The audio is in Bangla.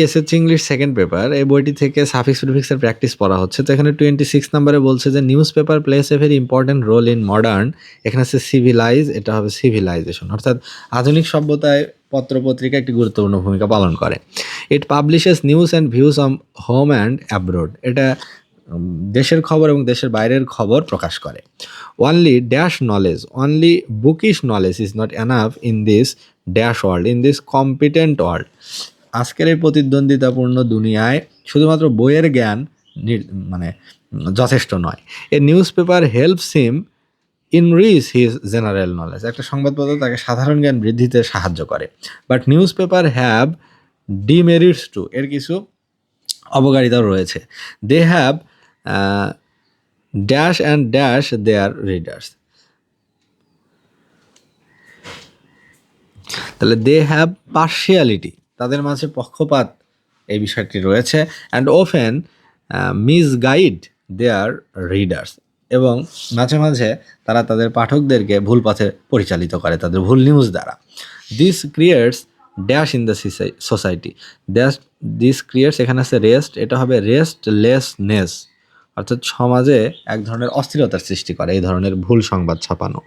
এসএসসি ইংলিশ সেকেন্ড পেপার এই বইটি থেকে সাফিক্স প্রিফিক্সের প্র্যাকটিস পড়া হচ্ছে। তো এখানে 26 নম্বরে বলছে যে newspaper plays a very important role in modern, এখানে আছে সিভিলাইজ, এটা হবে সিভিলাইজেশন, অর্থাৎ আধুনিক সভ্যতায় পত্রপত্রিকা একটি গুরুত্বপূর্ণ ভূমিকা পালন করে। It publishes news and views on home and abroad, এটা দেশের খবর এবং দেশের বাইরের খবর প্রকাশ করে। Only dash knowledge, only bookish knowledge is not enough in this dash world, in this competent world, আজকের এই প্রতিদ্বন্দ্বিতাপূর্ণ দুনিয়ায় শুধুমাত্র বইয়ের জ্ঞান মানে যথেষ্ট নয়। A newspaper helps him enrich his general knowledge, একটা সংবাদপত্র তাকে সাধারণ জ্ঞান বৃদ্ধিতে সাহায্য করে। But newspaper have demerits too, এর কিছু অবকারিতাও রয়েছে। They have dash and dash their readers, তাহলে দে হ্যাভ পার্শিয়ালিটি, তাদের মাঝে পক্ষপাত এই বিষয়টি রয়েছে। And often misguide their readers, এবং মাঝে মাঝে তারা তাদের পাঠকদেরকে ভুল পথে পরিচালিত করে তাদের ভুল নিউজ দ্বারা। This creates dash in the society, this creates, এখানে আছে রেস্ট, এটা হবে রেস্টলেসনেস, অর্থাৎ সমাজে এক ধরনের অস্থিরতার সৃষ্টি করে এই ধরনের ভুল সংবাদ ছাপানো।